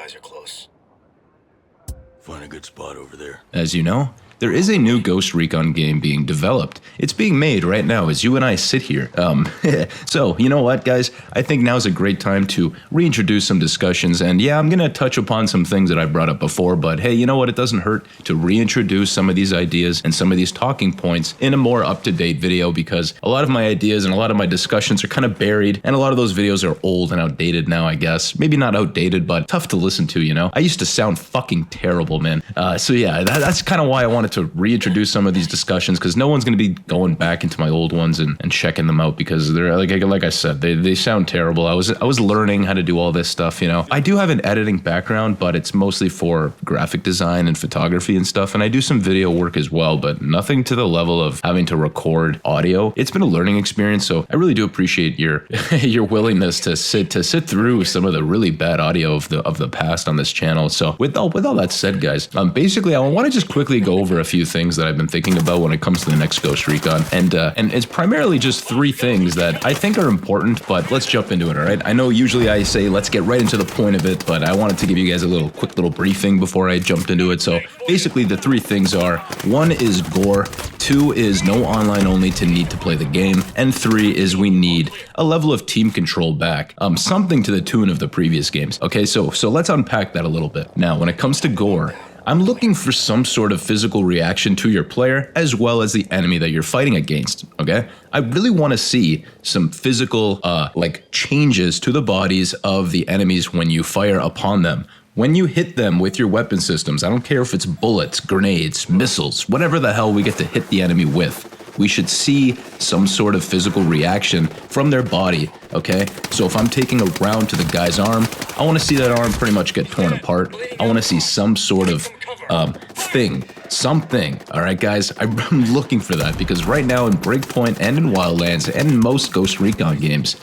guys are close. Find a good spot over there. As you know, there is a new Ghost Recon game being developed. It's being made right now as you and I sit here. So, you know what, guys? I think now's a great time to reintroduce some discussions. And yeah, I'm going to touch upon some things that I brought up before, but hey, you know what? It doesn't hurt to reintroduce some of these ideas and some of these talking points in a more up-to-date video, because a lot of my ideas and a lot of my discussions are kind of buried, and a lot of those videos are old and outdated now, I guess. Maybe not outdated, but tough to listen to, you know? I used to sound fucking terrible, man. So yeah, that's kind of why I wanted to reintroduce some of these discussions, because no one's going to be going back into my old ones and checking them out, because they're like I said, they sound terrible. I was learning how to do all this stuff, you know. I do have an editing background, but it's mostly for graphic design and photography and stuff, and I do some video work as well, but nothing to the level of having to record audio. It's been a learning experience, so I really do appreciate your your willingness to sit through some of the really bad audio of the past on this channel. So with all that said, guys, basically I want to just quickly go over a few things that I've been thinking about when it comes to the next Ghost Recon, and it's primarily just three things that I think are important, but let's jump into it, all right? I know usually I say let's get right into the point of it, but I wanted to give you guys a quick little briefing before I jumped into it. So basically the three things are: one is Gore, two is no online only to need to play the game, and three is we need a level of team control back, something to the tune of the previous games. Okay, so let's unpack that a little bit. Now, when it comes to Gore, I'm looking for some sort of physical reaction to your player as well as the enemy that you're fighting against, okay? I really want to see some physical, like, changes to the bodies of the enemies when you fire upon them. When you hit them with your weapon systems, I don't care if it's bullets, grenades, missiles, whatever the hell we get to hit the enemy with, we should see some sort of physical reaction from their body, okay? So if I'm taking a round to the guy's arm, I want to see that arm pretty much get torn apart. I want to see some sort of something, all right, guys? I'm looking for that, because right now in Breakpoint and in Wildlands and in most Ghost Recon games,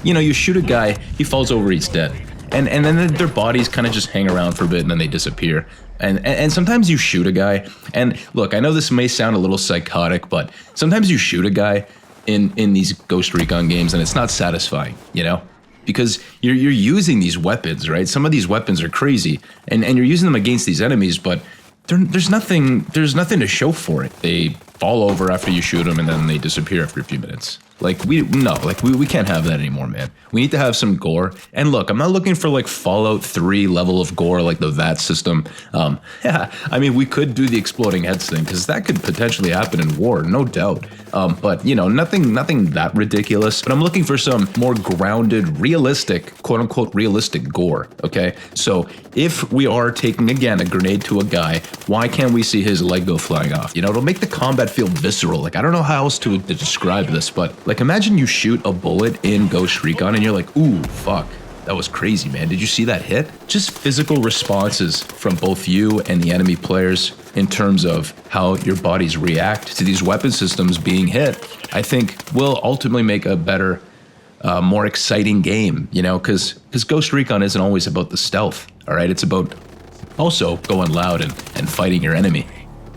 you know, you shoot a guy, he falls over, he's dead. And then their bodies kind of just hang around for a bit and then they disappear. And sometimes you shoot a guy, and look, I know this may sound a little psychotic, but sometimes you shoot a guy in these Ghost Recon games and it's not satisfying, you know? Because you're using these weapons, right? Some of these weapons are crazy, and you're using them against these enemies, but there's nothing to show for it. They fall over after you shoot them and then they disappear after a few minutes. Like, we can't have that anymore, man. We need to have some gore. And look, I'm not looking for like Fallout 3 level of gore, like the VAT system. Yeah, I mean, we could do the exploding heads thing, because that could potentially happen in war, no doubt. But you know, nothing that ridiculous. But I'm looking for some more grounded, realistic, quote unquote, realistic gore. Okay, so if we are taking again a grenade to a guy, why can't we see his leg go flying off? You know, it'll make the combat feel visceral. Like, I don't know how else to describe this, but like, imagine you shoot a bullet in Ghost Recon and you're like, ooh, fuck, that was crazy, man. Did you see that hit? Just physical responses from both you and the enemy players in terms of how your bodies react to these weapon systems being hit, I think will ultimately make a better, more exciting game, you know, because Ghost Recon isn't always about the stealth, all right? It's about also going loud and fighting your enemy.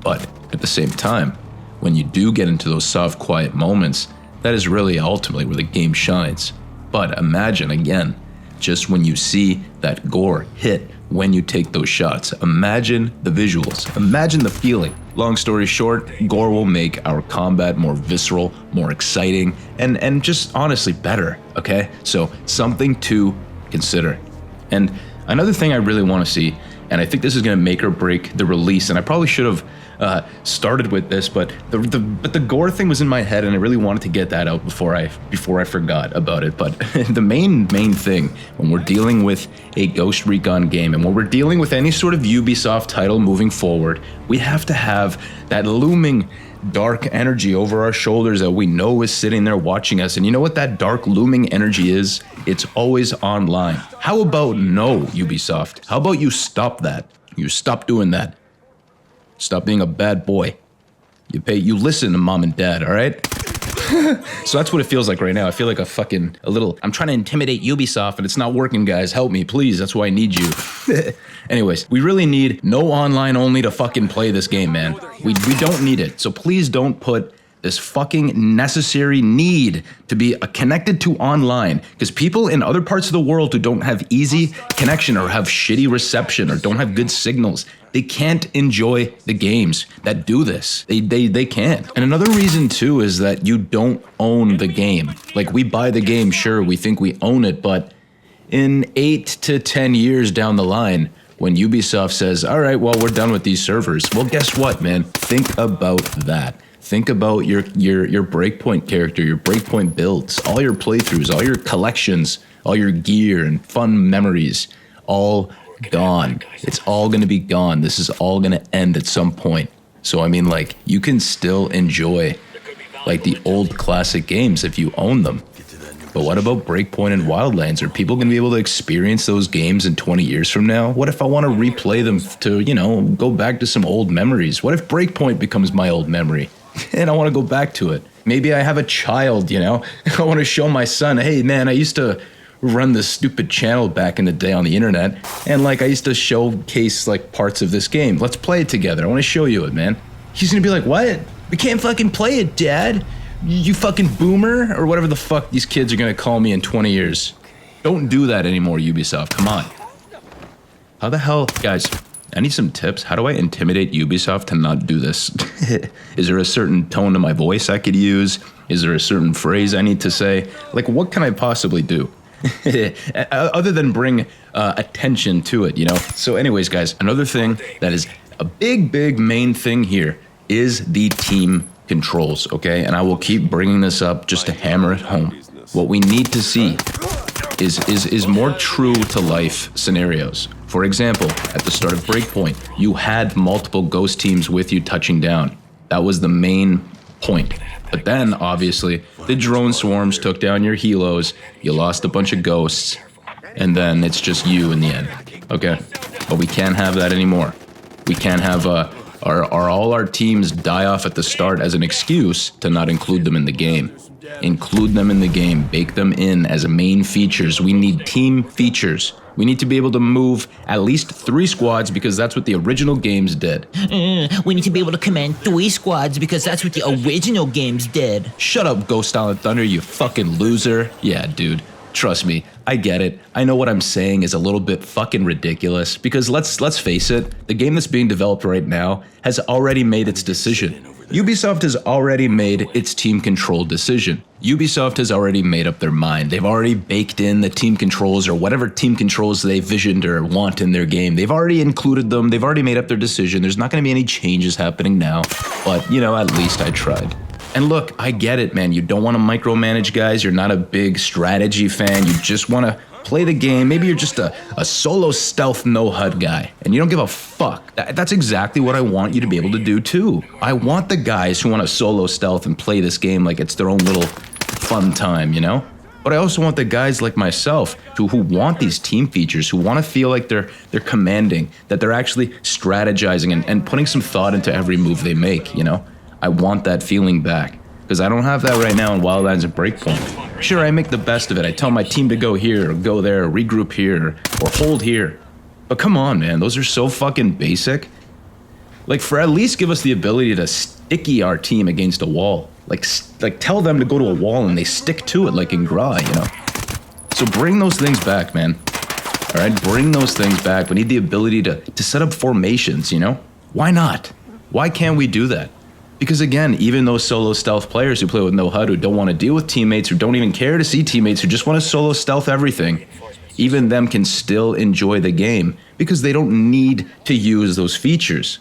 But at the same time, when you do get into those soft, quiet moments, that is really ultimately where the game shines. But imagine, again, just when you see that gore hit when you take those shots. Imagine the visuals. Imagine the feeling. Long story short, gore will make our combat more visceral, more exciting, and just honestly better, okay? So something to consider. And another thing I really want to see, and I think this is going to make or break the release, and I probably should have started with this, but the gore thing was in my head, and I really wanted to get that out before I forgot about it. But the main thing when we're dealing with a Ghost Recon game, and when we're dealing with any sort of Ubisoft title moving forward, we have to have that looming dark energy over our shoulders that we know is sitting there watching us. And you know what that dark looming energy is? It's always online. How about no, Ubisoft? How about you stop that? You stop doing that. Stop being a bad boy. You listen to mom and dad, all right? So that's what it feels like right now. I feel like I'm trying to intimidate Ubisoft and it's not working, guys. Help me, please. That's why I need you. Anyways, we really need no online only to fucking play this game, man. We don't need it. So please don't put this fucking necessary need to be connected to online, because people in other parts of the world who don't have easy connection or have shitty reception or don't have good signals, they can't enjoy the games that do this. They can't. And another reason too is that you don't own the game. Like, we buy the game, sure, we think we own it, but in 8 to 10 years down the line, when Ubisoft says, all right, well, we're done with these servers, well, guess what, man? Think about that. Think about your Breakpoint character, your Breakpoint builds, all your playthroughs, all your collections, all your gear and fun memories, all gone. It's all going to be gone. This is all going to end at some point. So, I mean, like, you can still enjoy, like, the old classic games if you own them. But what about Breakpoint and Wildlands? Are people going to be able to experience those games in 20 years from now? What if I want to replay them to, you know, go back to some old memories? What if Breakpoint becomes my old memory? And I want to go back to it. Maybe I have a child, you know? I want to show my son, hey, man, I used to run this stupid channel back in the day on the internet, and, like, I used to showcase, like, parts of this game. Let's play it together. I want to show you it, man. He's going to be like, what? We can't fucking play it, Dad. You fucking boomer, or whatever the fuck these kids are gonna call me in 20 years. Don't do that anymore, Ubisoft. Come on. How the hell, guys, I need some tips. How do I intimidate Ubisoft to not do this? Is there a certain tone to my voice I could use? Is there a certain phrase I need to say? Like, what can I possibly do? Other than bring attention to it, you know? So anyways, guys, another thing that is a big main thing here is the team controls, okay? And I will keep bringing this up just to hammer it home. What we need to see is more true to life scenarios. For example, at the start of Breakpoint, you had multiple ghost teams with you touching down. That was the main point. But then, obviously, the drone swarms took down your helos, you lost a bunch of ghosts, and then it's just you in the end, okay? But we can't have that anymore. We can't have all our teams die off at the start as an excuse to not include them in the game. Include them in the game. Bake them in as main features. We need team features. We need to be able to move at least 3 squads because that's what the original games did. We need to be able to command 3 squads because that's what the original games did. Shut up, Ghost Island Thunder, you fucking loser. Yeah, dude. Trust me, I get it. I know what I'm saying is a little bit fucking ridiculous because let's face it, the game that's being developed right now has already made its decision. Ubisoft has already made its team control decision. Ubisoft has already made up their mind. They've already baked in the team controls or whatever team controls they visioned or want in their game. They've already included them. They've already made up their decision. There's not going to be any changes happening now, but you know, at least I tried. And look, I get it, man. You don't want to micromanage guys. You're not a big strategy fan. You just want to play the game. Maybe you're just a solo stealth no HUD guy and you don't give a fuck. That's exactly what I want you to be able to do too. I want the guys who want to solo stealth and play this game like it's their own little fun time, you know? But I also want the guys like myself who want these team features, who want to feel like they're commanding, that they're actually strategizing and putting some thought into every move they make, you know? I want that feeling back, because I don't have that right now in Wildlands and Breakpoint. Sure, I make the best of it. I tell my team to go here, or go there, or regroup here, or hold here. But come on, man, those are so fucking basic. Like, for at least give us the ability to sticky our team against a wall. Like tell them to go to a wall and they stick to it like in Gra, you know? So bring those things back, man. All right, bring those things back. We need the ability to set up formations, you know? Why not? Why can't we do that? Because again, even those solo stealth players who play with no HUD, who don't want to deal with teammates, who don't even care to see teammates, who just want to solo stealth everything, even them can still enjoy the game because they don't need to use those features.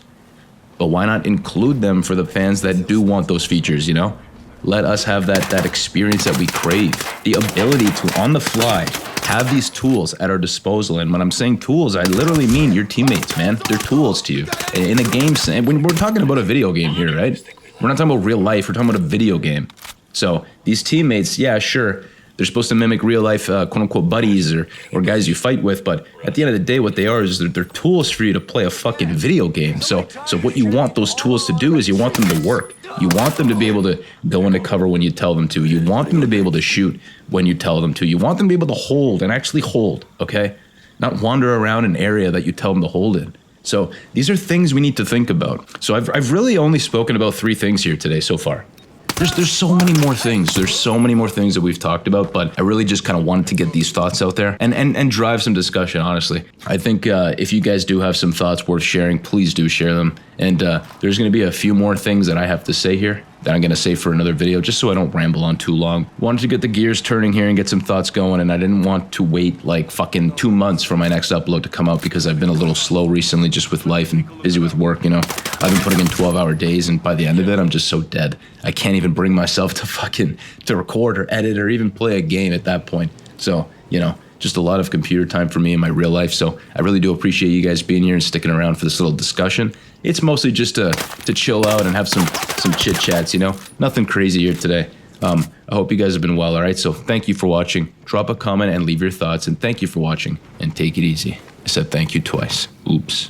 But why not include them for the fans that do want those features, you know? Let us have that experience that we crave. The ability to, on the fly, have these tools at our disposal. And when I'm saying tools, I literally mean your teammates, man. They're tools to you. In a game, when we're talking about a video game here, right? We're not talking about real life, we're talking about a video game. So these teammates, yeah, sure, they're supposed to mimic real life, quote unquote, buddies or guys you fight with, but at the end of the day, what they are is they're tools for you to play a fucking video game. So what you want those tools to do is you want them to work. You want them to be able to go into cover when you tell them to. You want them to be able to shoot when you tell them to. You want them to be able to hold and actually hold, okay? Not wander around an area that you tell them to hold in. So these are things we need to think about. So I've really only spoken about 3 things here today so far. There's so many more things. There's so many more things that we've talked about, but I really just kind of wanted to get these thoughts out there and drive some discussion, honestly. I think if you guys do have some thoughts worth sharing, please do share them. And there's going to be a few more things that I have to say here that I'm going to say for another video, just so I don't ramble on too long. Wanted to get the gears turning here and get some thoughts going, and I didn't want to wait like fucking 2 months for my next upload to come out because I've been a little slow recently just with life and busy with work, you know. I've been putting in 12-hour days, and by the end of it, I'm just so dead. I can't even bring myself to record or edit or even play a game at that point. So, you know, just a lot of computer time for me in my real life. So I really do appreciate you guys being here and sticking around for this little discussion. It's mostly just to chill out and have some chit chats, you know, nothing crazy here today. I hope you guys have been well. All right. So thank you for watching. Drop a comment and leave your thoughts. And thank you for watching, and take it easy. I said thank you twice. Oops.